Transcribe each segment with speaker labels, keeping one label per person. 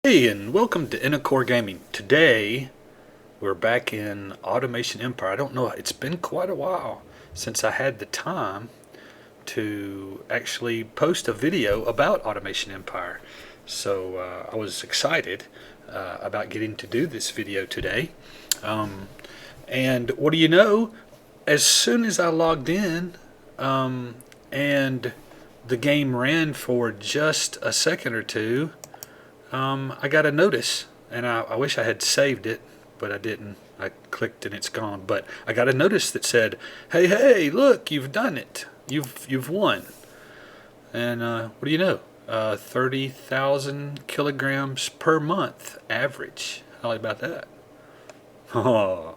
Speaker 1: Hey, and welcome to Innocore Gaming. Today, we're back in Automation Empire. I don't know, it's been quite a while since I had the time to actually post a video about Automation Empire. So I was excited about getting to do this video today. And what do you know? As soon as I logged in and the game ran for just a second or two, I got a notice, and I wish I had saved it, but I didn't. I clicked and it's gone. But I got a notice that said, "Hey, hey, look, you've done it. You've won." And what do you know? 30,000 kilograms per month average. How about that? Oh,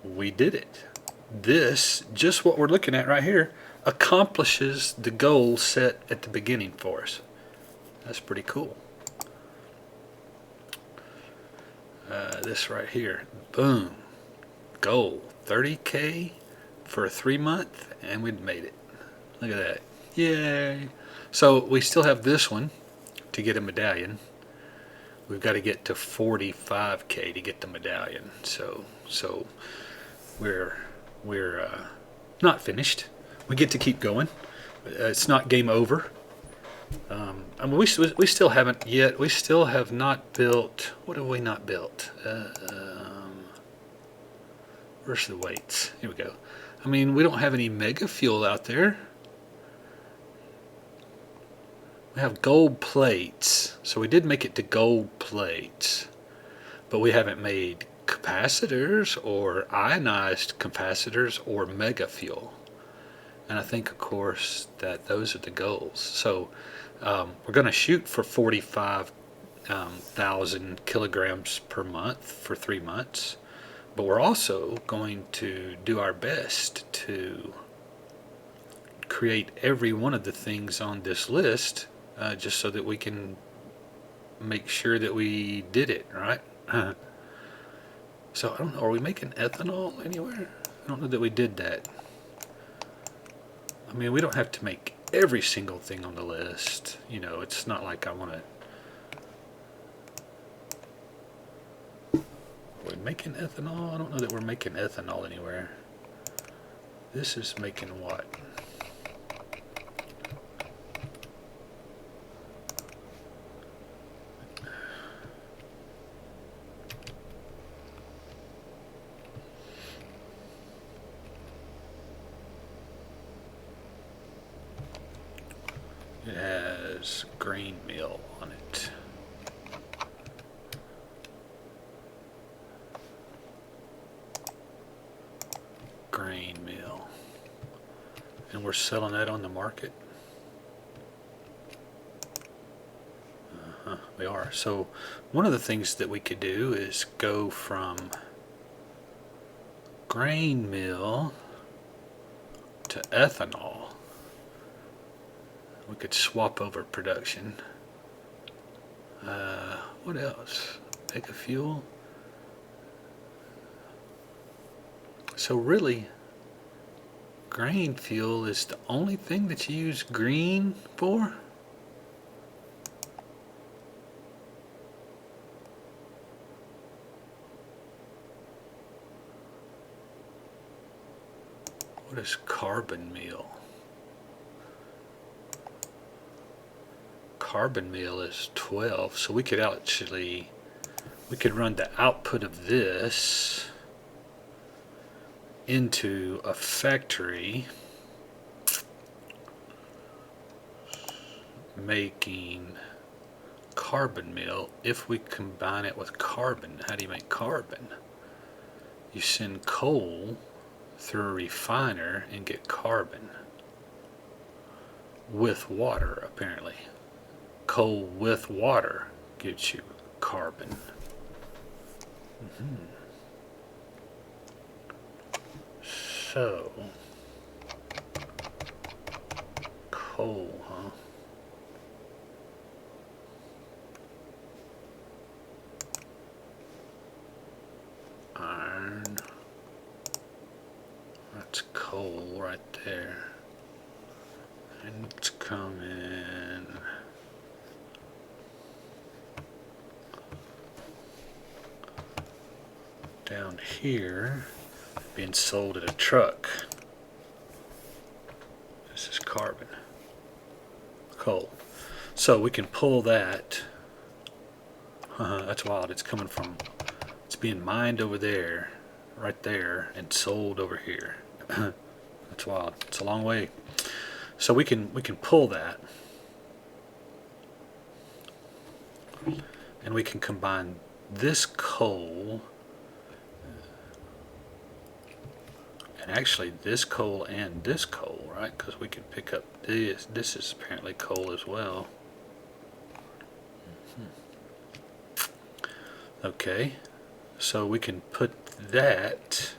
Speaker 1: we did it. This, just what we're looking at right here, accomplishes the goal set at the beginning for us. That's pretty cool. This right here, boom, goal, 30K for a 3 month, and we'd made it. Look at that. Yay. So we still have this one to get a medallion. We've got to get to 45K to get the medallion. So we're not finished. We get to keep going. It's not game over. I mean, we still haven't yet. We still have not built. What have we not built? Where's the weights? Here we go. I mean, we don't have any mega fuel out there. We have gold plates, so we did make it to gold plates, but we haven't made capacitors or ionized capacitors or mega fuel. And I think, of course, that those are the goals. So we're going to shoot for 45,000 kilograms per month for 3 months, but we're also going to do our best to create every one of the things on this list just so that we can make sure that we did it, right? So I don't know, are we making ethanol anywhere? I don't know that we did that. I mean, we don't have to make every single thing on the list. You know, it's not like I want to... Are we making ethanol? I don't know that we're making ethanol anywhere. This is making what? It has grain meal on it. Grain meal. And we're selling that on the market? We are. So one of the things that we could do is go from grain meal to ethanol. We could swap over production. What else? Mega fuel. So really, grain fuel is the only thing that you use green for? What is carbon meal? Carbon meal is 12, so we could actually, we could run the output of this into a factory making carbon meal. If we combine it with carbon, how do you make carbon? You send coal through a refiner and get carbon with water, apparently. Coal with water gives you carbon. So, coal, huh? Iron. That's coal right there. And it's coming down here being sold at a truck. This is carbon. Coal. So we can pull that. That's wild. It's coming from, it's being mined over there, right there, and sold over here. That's wild. It's a long way. So we can pull that, and we can combine this coal, and actually this coal and this coal, right? Because we can pick up this. This is apparently coal as well. Okay, so we can put that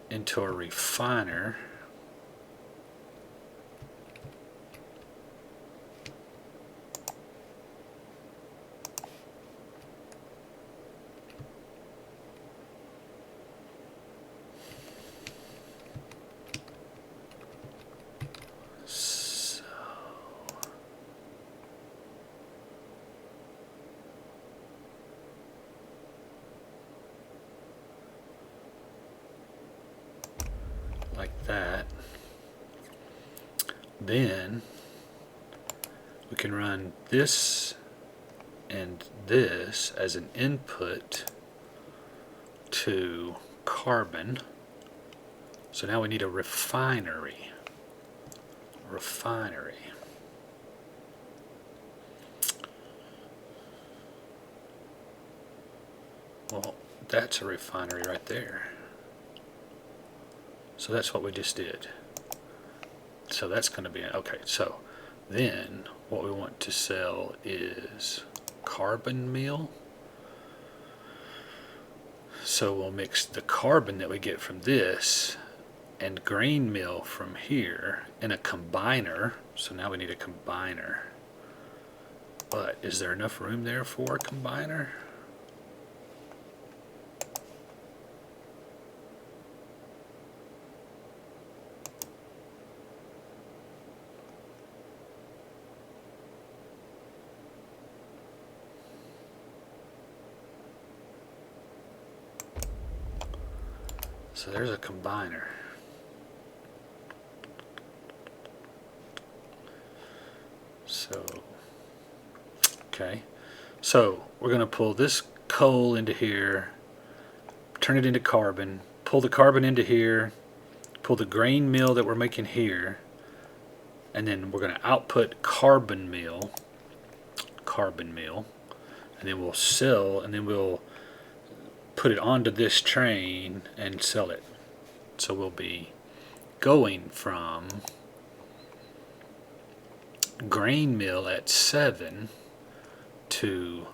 Speaker 1: into a refiner. So like that. Then we can run this and this as an input to carbon. So now we need a refinery. Well, that's a refinery right there. So that's what we just did. So that's going to be, okay, so then what we want to sell is carbon meal. So we'll mix the carbon that we get from this and grain meal from here in a combiner. So now we need a combiner. But is there enough room there for a combiner? So there's a combiner. So, okay. So we're going to pull this coal into here, turn it into carbon, pull the carbon into here, pull the grain meal that we're making here, and then we're going to output carbon meal, and then we'll sell, and then we'll put it onto this train and sell it. So we'll be going from grain meal at 7 to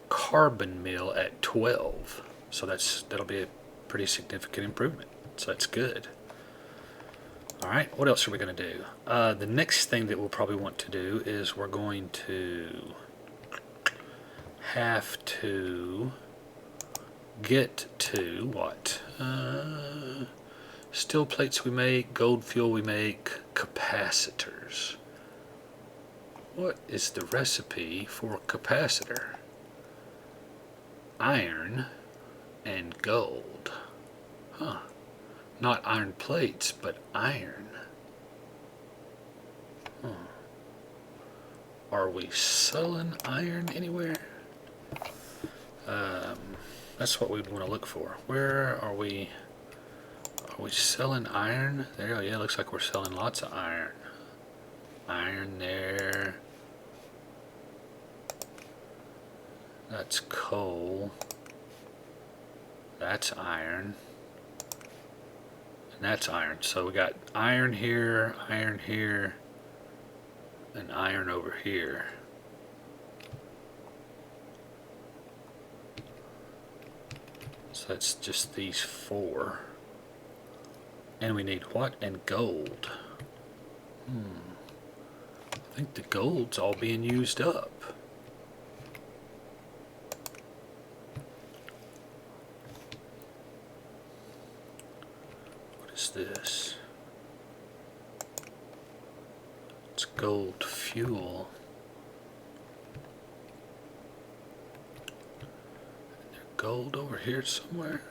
Speaker 1: carbon meal at 12. So that'll be a pretty significant improvement. So that's good. All right, what else are we going to do? The next thing that we'll probably want to do is we're going to have to get to what? Steel plates we make, gold fuel we make, capacitors. What is the recipe for a capacitor? Iron and gold. Huh. Not iron plates, but iron. Are we selling iron anywhere? That's what we'd want to look for. Where are we? Are we selling iron? There, yeah, looks like we're selling lots of iron. Iron there. That's coal. That's iron. And that's iron. So we got iron here, and iron over here. So that's just these 4. And we need what? And gold. I think the gold's all being used up. What is this? It's gold fuel. gold over here somewhere?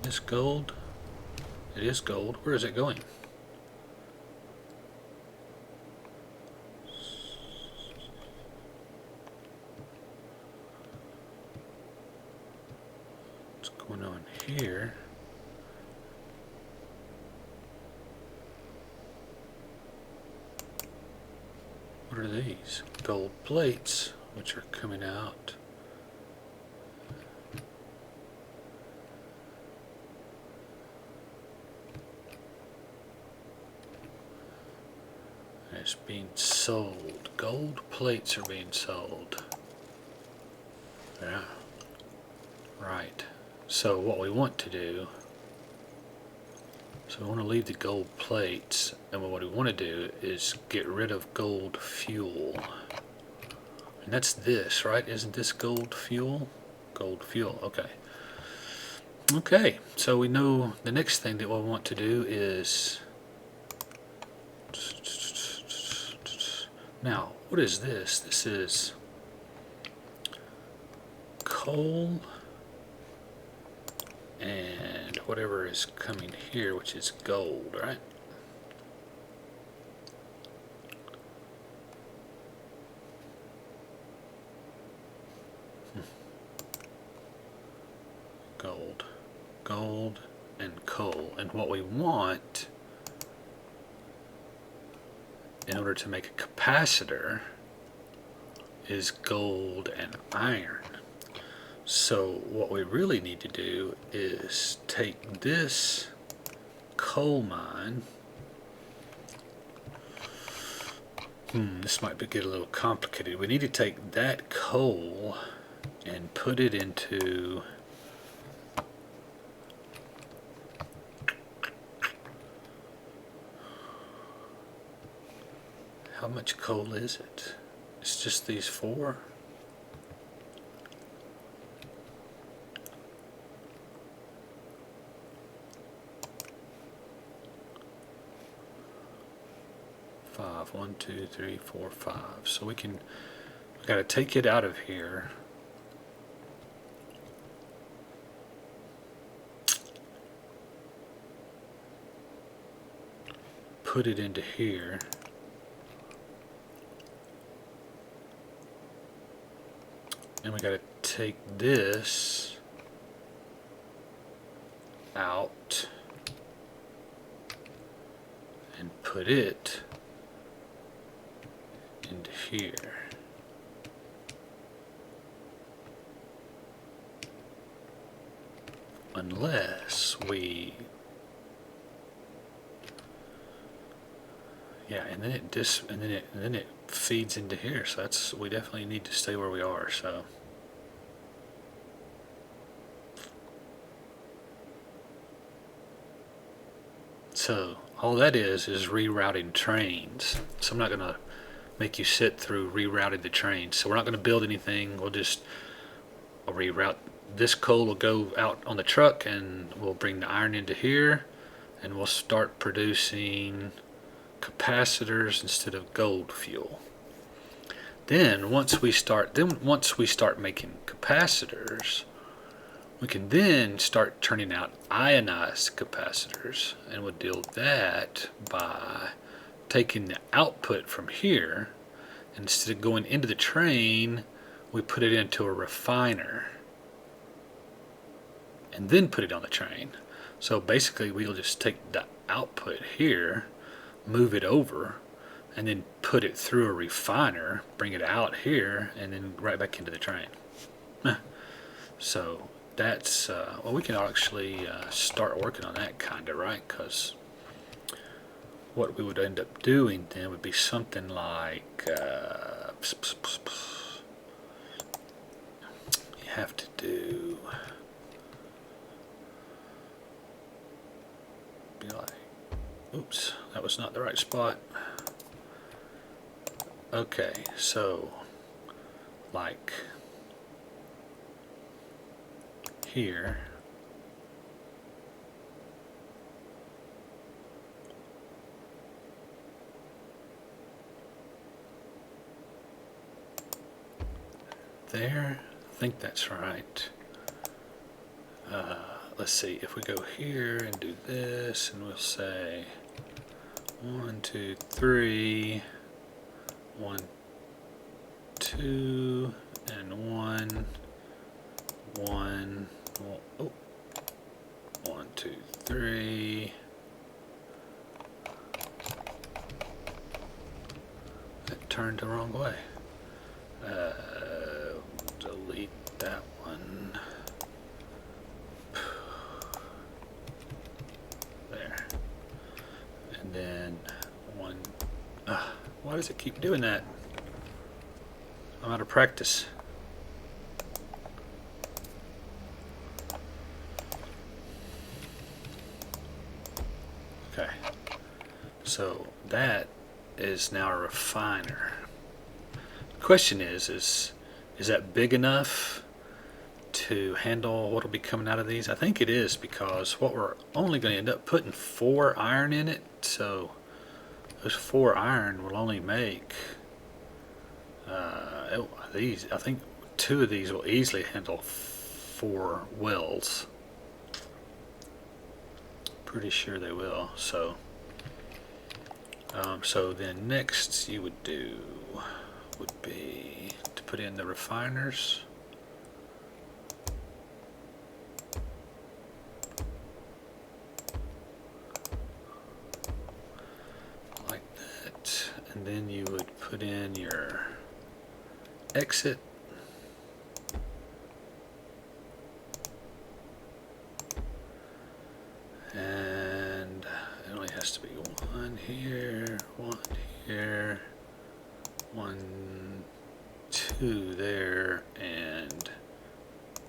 Speaker 1: This gold? It is gold. Where is it going? What's going on here? What are these? Gold plates, which are coming out. It's being sold. Gold plates are being sold. Yeah. Right. So what we want to do, so we want to leave the gold plates, and what we want to do is get rid of gold fuel. And that's this, right? Isn't this gold fuel? Gold fuel, okay. Okay, so we know the next thing that we'll want to do is, now, what is this? This is coal and whatever is coming here, which is gold, right? Gold and coal. And what we want in order to make a capacitor is gold and iron. So what we really need to do is take this coal mine. This might get a little complicated. We need to take that coal and put it into how much coal is it? It's just these four? Five. 1, 2, 3, 4, 5. So we gotta take it out of here. Put it into here. And we got to take this out and put it into here. Unless we, yeah, and then it feeds into here. So that's, we definitely need to stay where we are. So all that is rerouting trains. So I'm not going to make you sit through rerouting the trains. So we're not going to build anything. We'll reroute. This coal will go out on the truck, and we'll bring the iron into here, and we'll start producing capacitors instead of gold fuel. Then once we start making capacitors, we can then start turning out ionized capacitors, and we'll deal with that by taking the output from here, and instead of going into the train, we put it into a refiner and then put it on the train. So basically we'll just take the output here, move it over, and then put it through a refiner, bring it out here, and then right back into the train. So that's, well, we can actually start working on that kinda, right? Because what we would end up doing then would be something like, you have to do, be like, oops, that was not the right spot. Okay, so like here, there. I think that's right. Let's see, if we go here and do this, and we'll say 1, 2, 3, 1, 2, and 1, 1, oh, 1, 2, 3. That turned the wrong way. Delete that one. There. And then one. Why does it keep doing that? I'm out of practice. Okay. So that is now a refiner. The question is that big enough to handle what will be coming out of these? I think it is, because what we're only going to end up putting 4 iron in it, so those 4 iron will only make these. I think 2 of these will easily handle 4 wells. Pretty sure they will. So so then next you would do would be to put in the refiners. Like that. And then you would put in your exit. And it only has to be 1 here, 1 here, 1, 2 there, and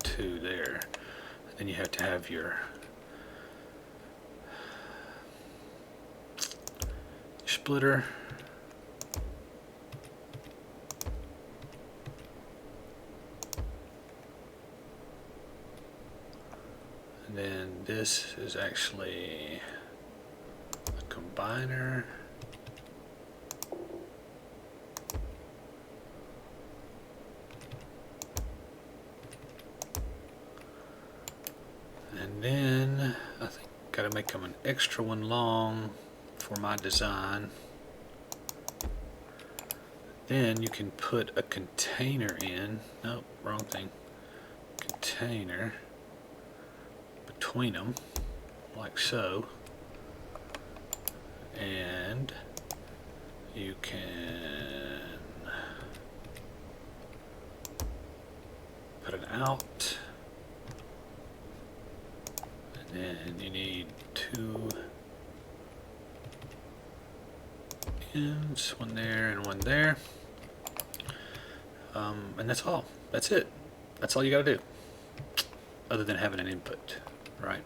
Speaker 1: 2 there. And then you have to have your splitter. And then this is actually a combiner. And then I think gotta make them an extra one long for my design. Then you can put a container in. Nope, wrong thing. Container between them, like so. And you can put an out. And then you need 2 ends, 1 there and 1 there. And that's all. That's it. That's all you gotta do. Other than having an input, right?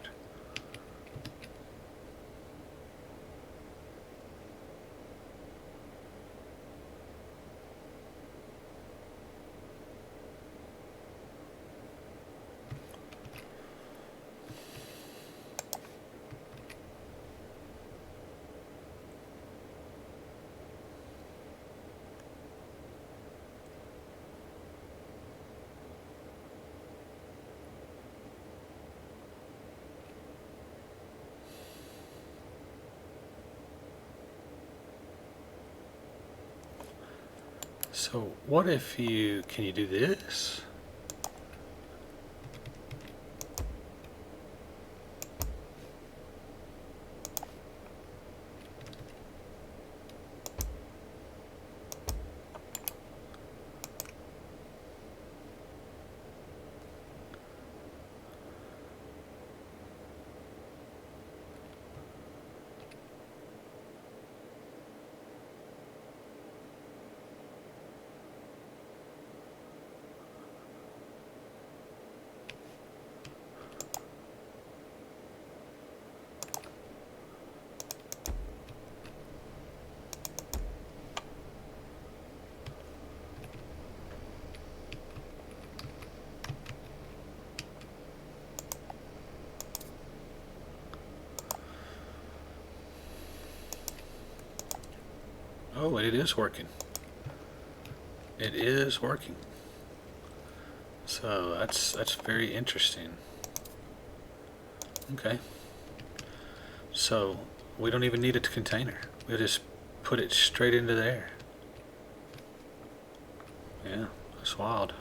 Speaker 1: So what if can you do this? Oh, it is working. It is working. So that's very interesting. Okay. So we don't even need a container. We'll just put it straight into there. Yeah, that's wild.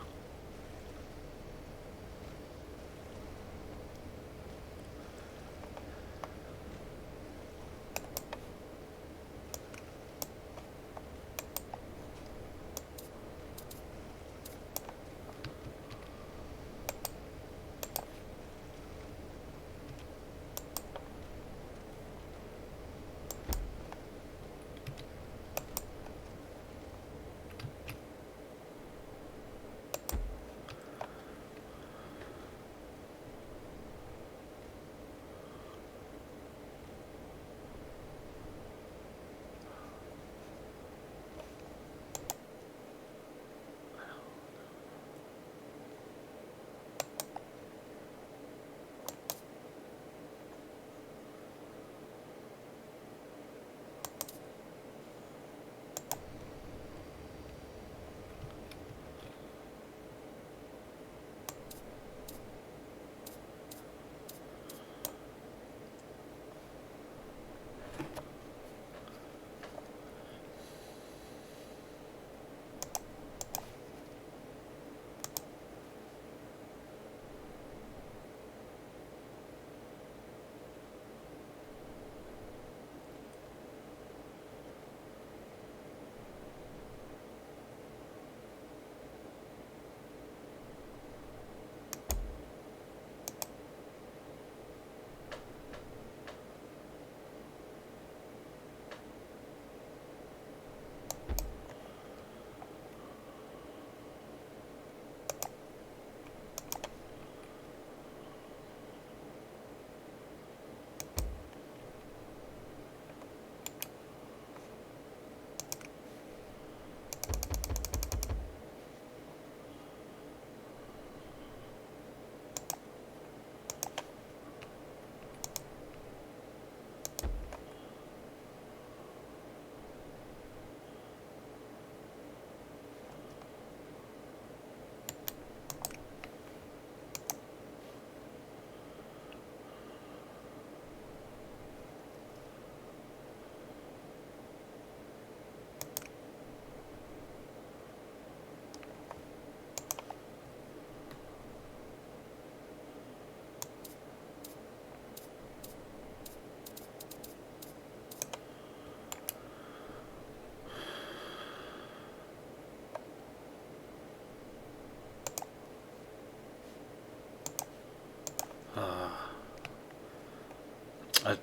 Speaker 1: I,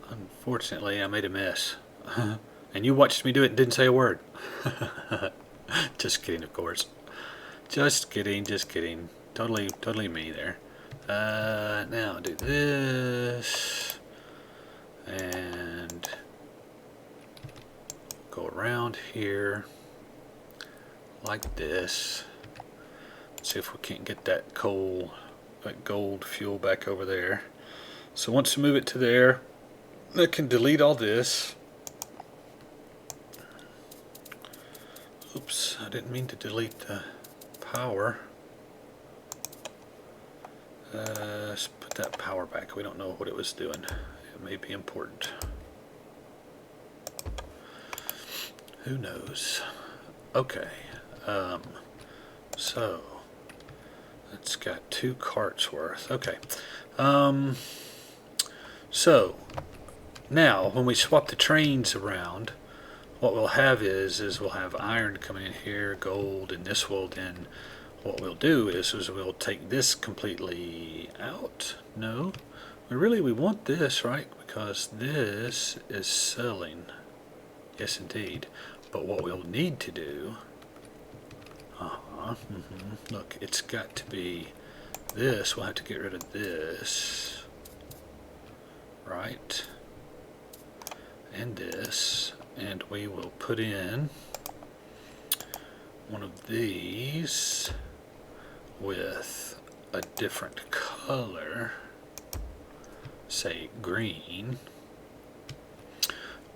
Speaker 1: unfortunately, I made a mess. And you watched me do it and didn't say a word. Just kidding, of course. Just kidding, just kidding. Totally me there. Now do this. And go around here like this. See if we can't get that gold fuel back over there. So once we move it to there, I can delete all this. Oops, I didn't mean to delete the power. Let's put that power back. We don't know what it was doing. It may be important. Who knows? Okay. So it's got 2 carts worth. Okay. So now when we swap the trains around, what we'll have is we'll have iron coming in here, gold, and this will then, what we'll do is we'll take this completely out. No, we want this, right? Because this is selling. Yes, indeed. But what we'll need to do, look, it's got to be this. We'll have to get rid of this, right? And this. And we will put in one of these with a different color, say green,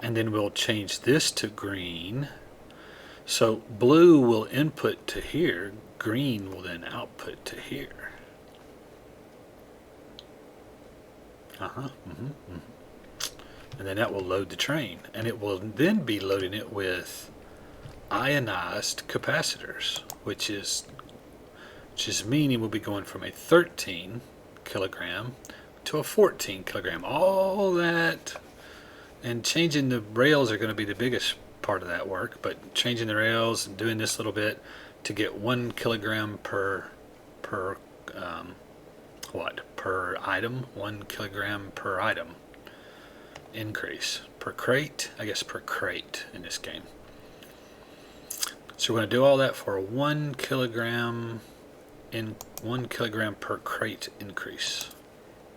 Speaker 1: and then we'll change this to green So blue will input to here, green will then output to here. And then that will load the train, and it will then be loading it with ionized capacitors, which is meaning we'll be going from a 13 kilogram to a 14 kilogram. All that, and changing the rails are going to be the biggest part of that work, but changing the rails and doing this little bit to get 1 kilogram per item, 1 kilogram per item increase per crate, I guess per crate in this game. So we're going to do all that for a 1 kilogram per crate increase.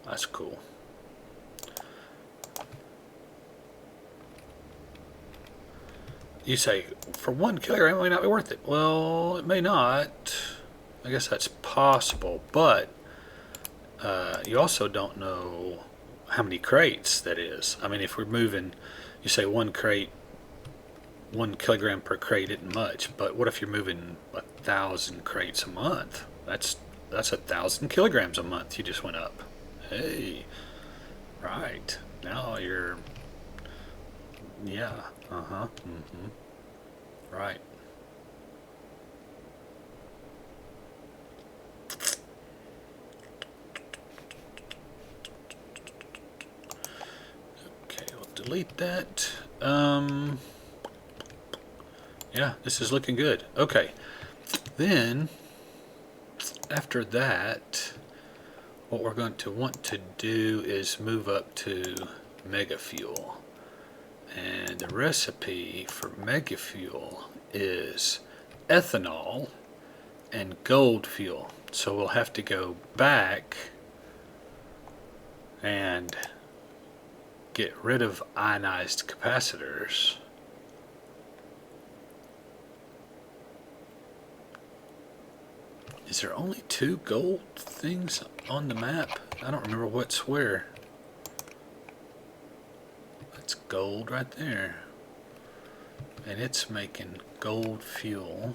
Speaker 1: That's cool. You say, for 1 kilogram it may not be worth it. Well, it may not. I guess that's possible, but you also don't know how many crates that is. I mean, if we're moving, you say 1 kilogram per crate isn't much, but what if you're moving 1,000 crates a month? That's 1,000 kilograms a month you just went up. Hey, right. Now you're, yeah, right. Okay, we'll delete that. Yeah, this is looking good. Okay, then after that, what we're going to want to do is move up to Mega Fuel. And the recipe for Mega Fuel is ethanol and gold fuel. So we'll have to go back and get rid of ionized capacitors. Is there only 2 gold things on the map? I don't remember what's where. That's gold right there. And it's making gold fuel.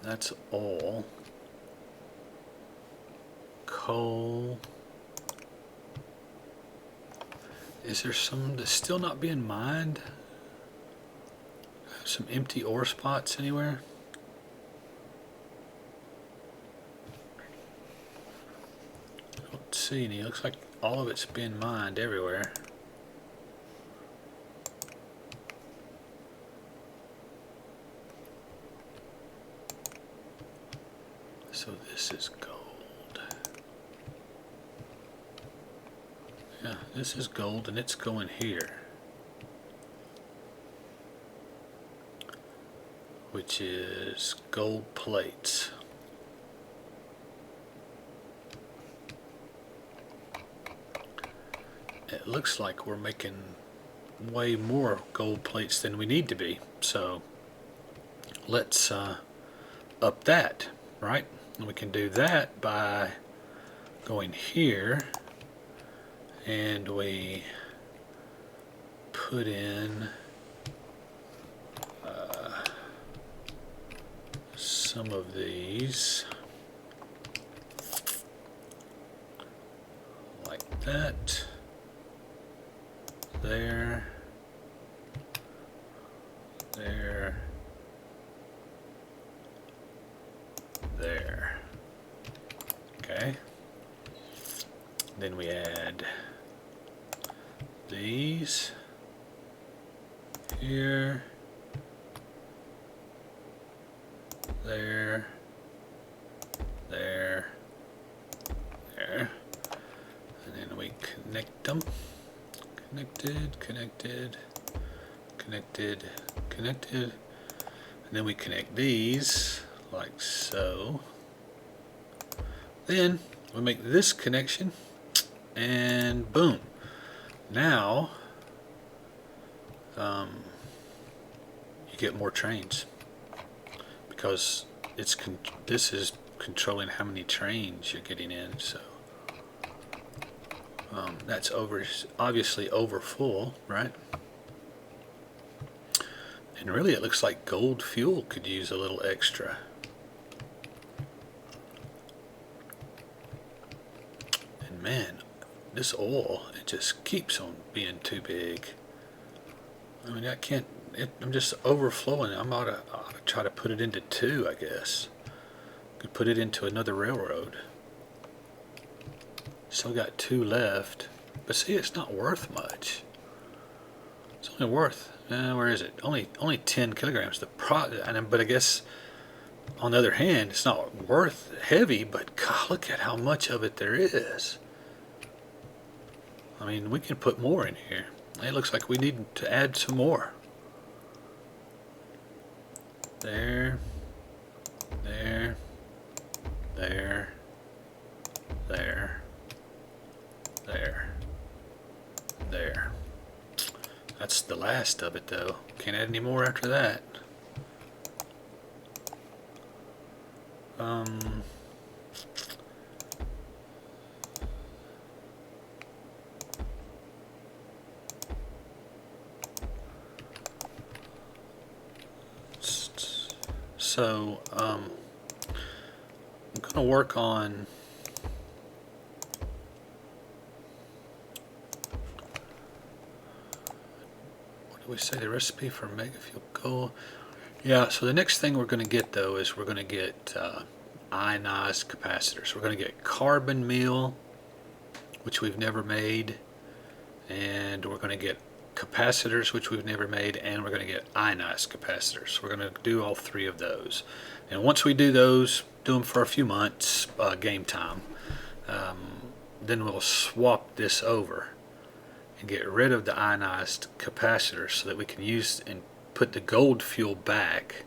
Speaker 1: That's oil. Coal. Is there some that's still not being mined? Some empty ore spots anywhere? I don't see any. Looks like all of it's being mined everywhere. So this is gold. Yeah, this is gold and it's going here, which is gold plates. It looks like we're making way more gold plates than we need to be, so let's up that, right? And we can do that by going here and we put in some of these like that, there, there, there. Okay. Then we add these here, there, there, there, and then we connect them. Connected, connected, connected, connected, and then we connect these like so. Then we make this connection, and boom. Now you get more trains because this is controlling how many trains you're getting in. So that's obviously over full, right? And really it looks like gold fuel could use a little extra. And man, this oil, it just keeps on being too big. I mean, I can't, I'm just overflowing. I ought to try to put it into 2, I guess. Could put it into another railroad. Still got 2 left. But see, it's not worth much. It's only worth, where is it? Only 10 kilograms. But I guess on the other hand, it's not worth heavy. But God, look at how much of it there is. I mean, we can put more in here. It looks like we need to add some more. There, there, there, there, there, there. That's the last of it though. Can't add any more after that. So, I'm going to work on what do we say, the recipe for Megafuel Gold. Yeah, so the next thing we're going to get though is we're going to get ionized capacitors. We're going to get carbon meal, which we've never made, and we're going to get capacitors, which we've never made, and we're going to get ionized capacitors. We're going to do all 3 of those, and once we do those, do them for a few months, game time, then we'll swap this over and get rid of the ionized capacitors so that we can use and put the gold fuel back.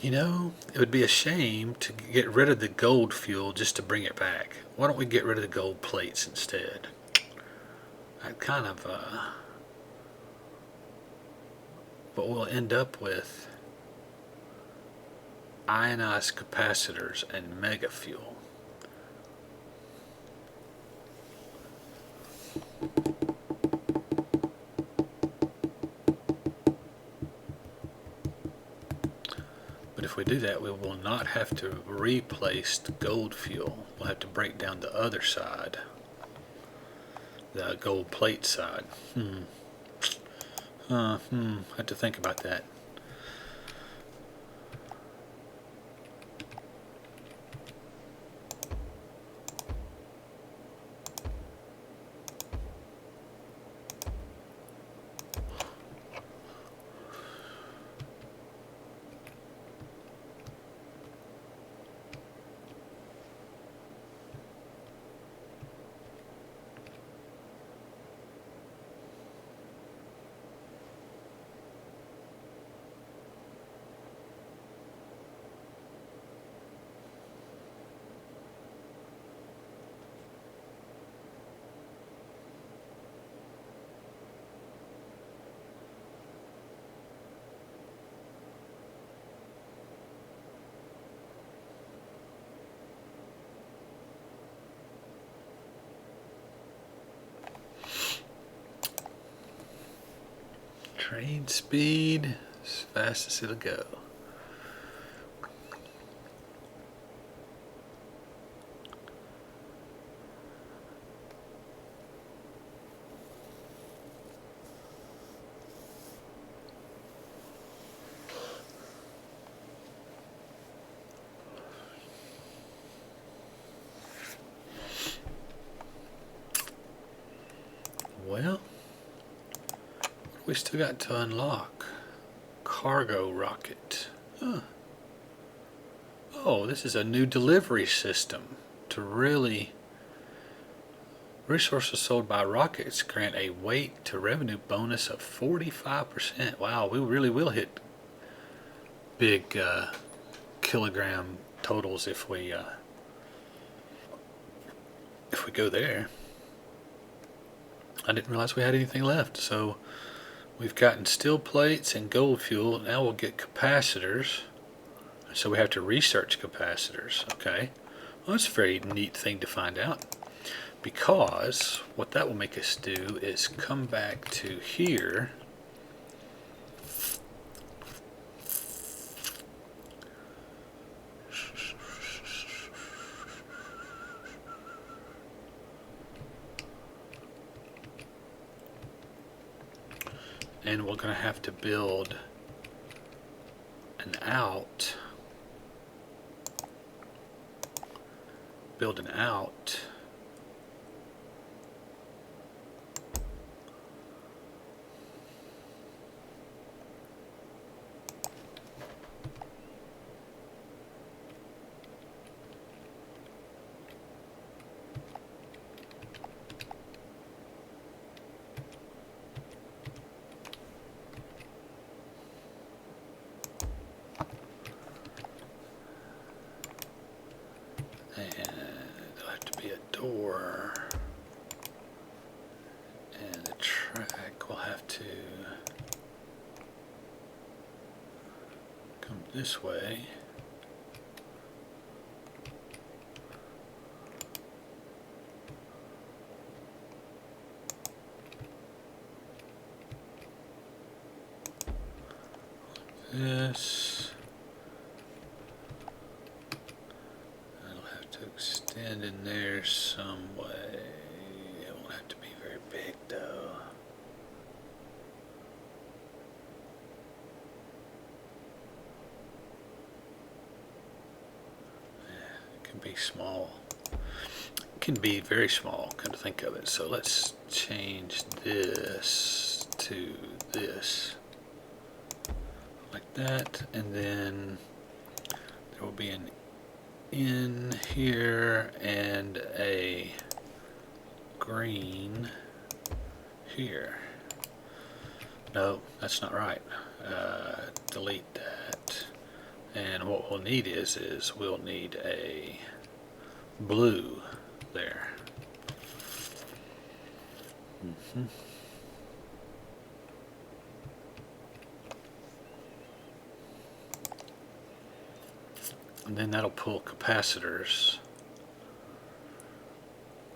Speaker 1: You know, it would be a shame to get rid of the gold fuel just to bring it back. Why don't we get rid of the gold plates instead? That kind of, but we'll end up with ionized capacitors and mega fuel. But if we do that, we will not have to replace the gold fuel. We'll have to break down the other side, the gold plate side. I have to think about that. Train speed as fast as it'll go. Well, we still got to unlock cargo rocket. Huh. Oh, this is a new delivery system to really. Resources sold by rockets grant a weight to revenue bonus of 45%. Wow, we really will hit big kilogram totals if we go there. I didn't realize we had anything left, so we've gotten steel plates and gold fuel. Now we'll get capacitors. So we have to research capacitors. Okay, well, that's a very neat thing to find out. because what that will make us do is come back to here, and we're going to have to build an out, and there'll have to be a door, and the track will have to come this way. This, it'll have to extend in there some way. It won't have to be very big though. It can be small. It can be very small, come to think of it. So let's change this to this. Like that, and then there will be an in here and a green here. No, that's not right. Delete that. And what we'll need is we'll need a blue there. And then that'll pull capacitors.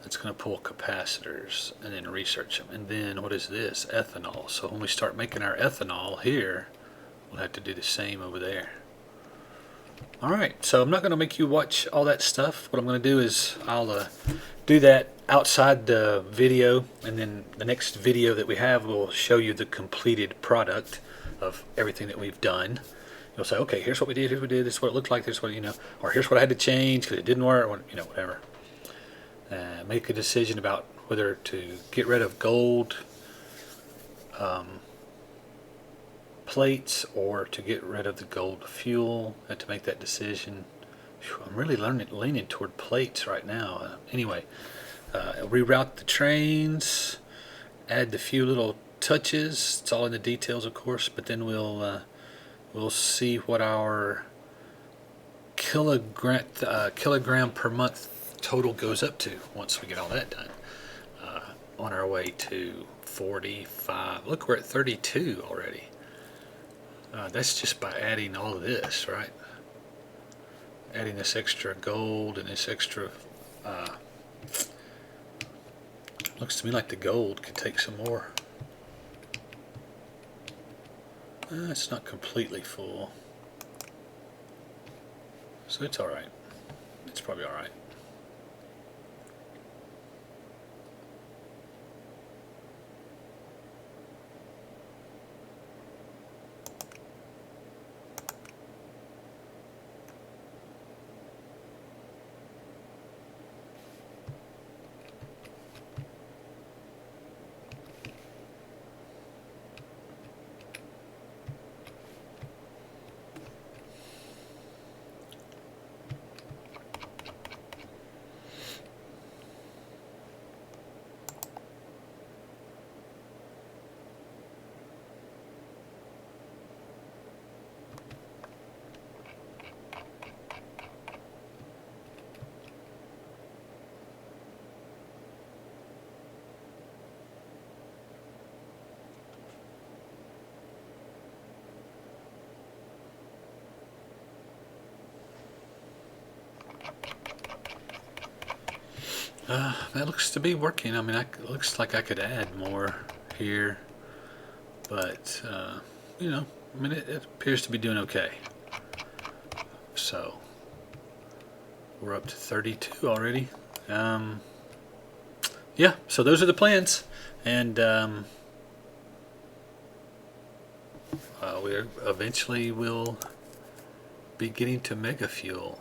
Speaker 1: It's going to pull capacitors and then research them. And then what is this? Ethanol. So when we start making our ethanol here, we'll have to do the same over there. Alright, so I'm not going to make you watch all that stuff. What I'm going to do is I'll do that outside the video, and then the next video that we have will show you the completed product of everything that we've done. You'll say, okay, here's what we did, this is what it looked like, this is what, or here's what I had to change because it didn't work, or, whatever. Make a decision about whether to get rid of gold plates or to get rid of the gold fuel. And to make that decision, I'm really leaning toward plates right now. Anyway, reroute the trains, add the few little touches. It's all in the details, of course, but then we'll see what our kilogram per month total goes up to once we get all that done. On our way to 45. Look, we're at 32 already. That's just by adding all of this, right? Adding this extra gold and this extra... looks to me like the gold could take some more. It's not completely full, so it's alright. It's probably alright. That looks to be working. I mean, it looks like I could add more here, but you know, I mean, it appears to be doing okay. So we're up to 32 already. Yeah, so those are the plans, and we eventually will be getting to Mega Fuel.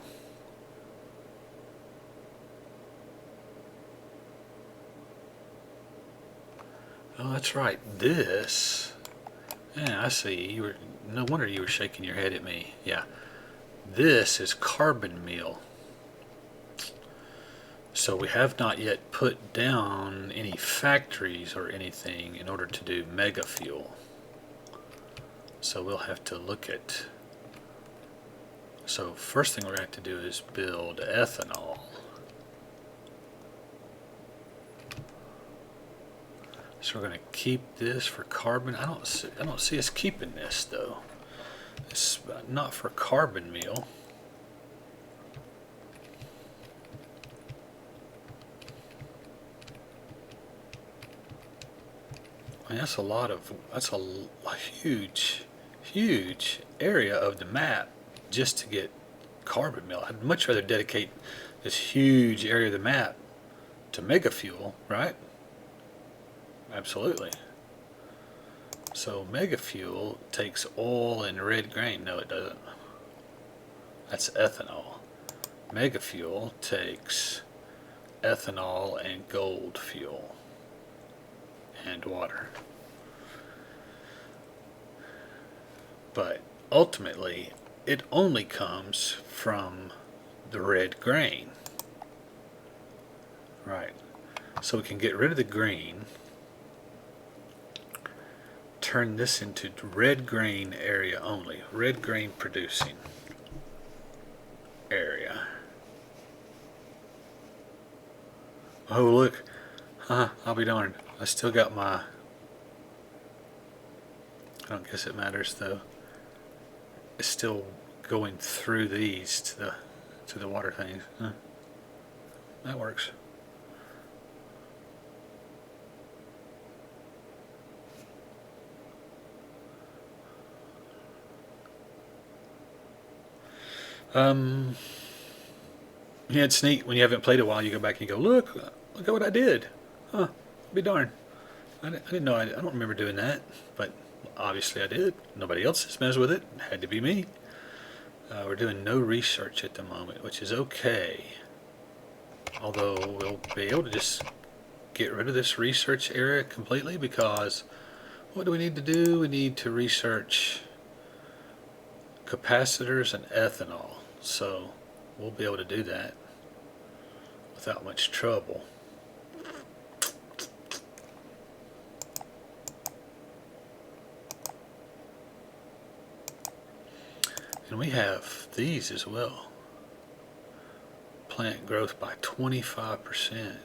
Speaker 1: Oh, that's right. This. Yeah, I see. You were. No wonder you were shaking your head at me. Yeah. This is carbon meal. So we have not yet put down any factories or anything in order to do Mega Fuel. So we'll have to look at. So first thing we're going to have to do is build ethanol. So we're going to keep this for carbon. I don't see us keeping this though. It's not for carbon meal. I mean, that's a huge area of the map just to get carbon meal. I'd much rather dedicate this huge area of the map to Mega Fuel, right? Absolutely. So Mega Fuel takes oil and red grain. No, it doesn't. That's ethanol. Mega Fuel takes ethanol and gold fuel and water. But ultimately, it only comes from the red grain. Right. So we can get rid of the green, turn this into red grain area only. Red grain producing area. Oh, look. I'll be darned. I still got my... I don't guess it matters though. It's still going through these to the water things. That works. Yeah, it's neat when you haven't played a while. You go back and you go, look at what I did. Huh? Be darned. I didn't know. I don't remember doing that, but obviously I did. Nobody else has messed with it. It had to be me. We're doing no research at the moment, which is okay. Although we'll be able to just get rid of this research area completely, because what do we need to do? We need to research capacitors and ethanol. So we'll be able to do that without much trouble. And we have these as well. Plant growth by 25%.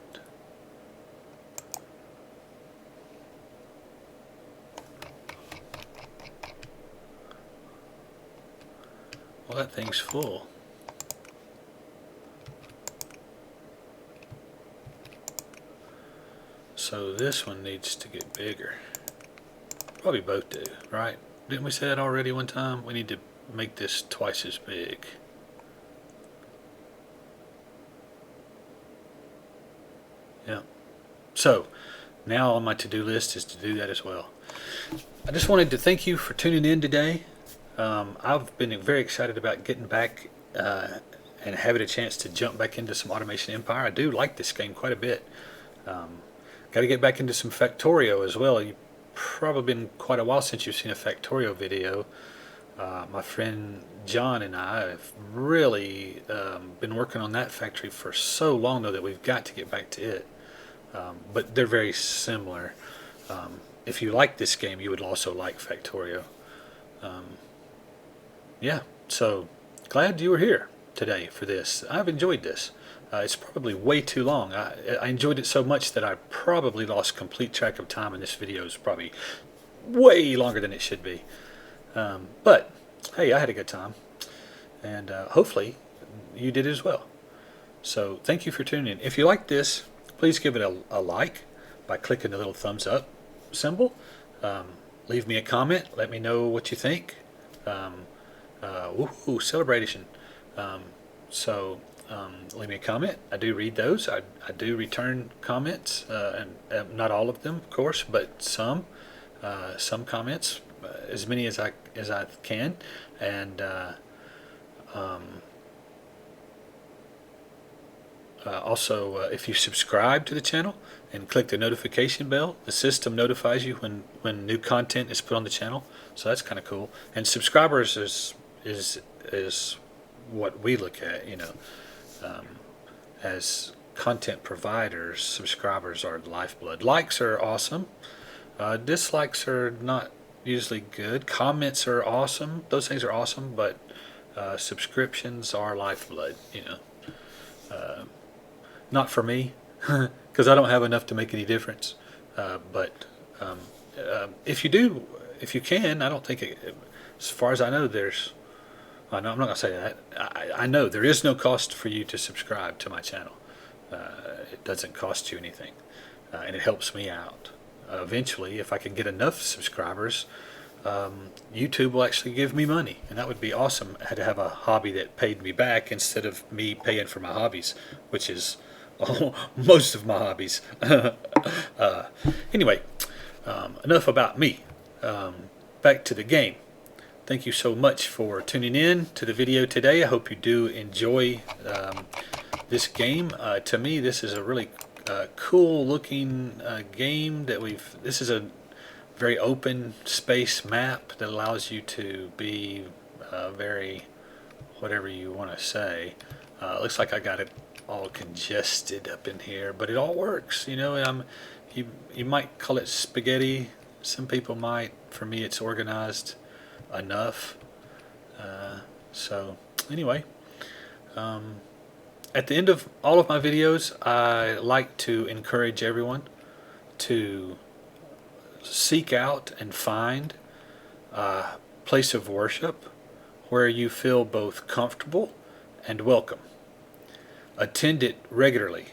Speaker 1: Well, that thing's full. So this one needs to get bigger. Probably both do, right? Didn't we say that already one time? We need to make this twice as big. Yeah. So now on my to-do list is to do that as well. I just wanted to thank you for tuning in today. I've been very excited about getting back and having a chance to jump back into some Automation Empire. I do like this game quite a bit. Got to get back into some Factorio as well. You've probably been quite a while since you've seen a Factorio video. My friend John and I have really been working on that factory for so long though that we've got to get back to it. But they're very similar. If you like this game, you would also like Factorio. Yeah, so glad you were here today for this. I've enjoyed this. It's probably way too long. I enjoyed it so much that I probably lost complete track of time, and this video is probably way longer than it should be. But hey, I had a good time, and hopefully you did as well. So thank you for tuning in. If you like this, please give it a like by clicking the little thumbs up symbol. Um, Leave me a comment. Let me know what you think. Woohoo, celebration. Um, Leave me a comment. I do read those. I do return comments, and not all of them, of course, but some comments, as many as I can, and also, if you subscribe to the channel and click the notification bell, the system notifies you when new content is put on the channel. So that's kind of cool. And subscribers is what we look at, um, as content providers. Subscribers are the lifeblood. Likes are awesome. Dislikes are not usually good. Comments are awesome. Those things are awesome, but subscriptions are lifeblood. Not for me, because I don't have enough to make any difference. But if you do, if you can, I don't think as far as I know, I'm not going to say that. I know there is no cost for you to subscribe to my channel. It doesn't cost you anything, and it helps me out. Eventually, if I can get enough subscribers, YouTube will actually give me money, and that would be awesome. I had to have a hobby that paid me back instead of me paying for my hobbies, which is most of my hobbies. Anyway, enough about me. Back to the game. Thank you so much for tuning in to the video today. I hope you do enjoy this game. To me, this is a really cool looking game that this is a very open space map that allows you to be very, whatever you want to say. Looks like I got it all congested up in here, but it all works. You might call it spaghetti. Some people might. For me, it's organized enough. So anyway, at the end of all of my videos, I like to encourage everyone to seek out and find a place of worship where you feel both comfortable and welcome. Attend it regularly.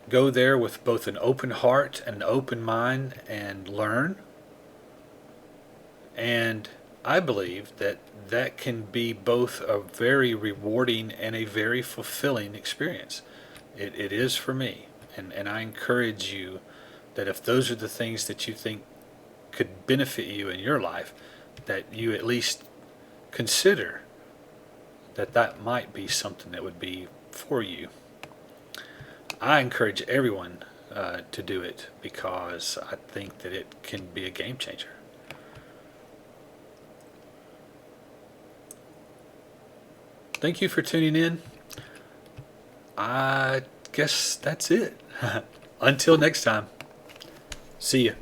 Speaker 1: Go there with both an open heart and an open mind and learn. And I believe that can be both a very rewarding and a very fulfilling experience. It is for me. And I encourage you that if those are the things that you think could benefit you in your life, that you at least consider that might be something that would be for you. I encourage everyone to do it because I think that it can be a game changer. Thank you for tuning in. I guess that's it. Until next time, see ya.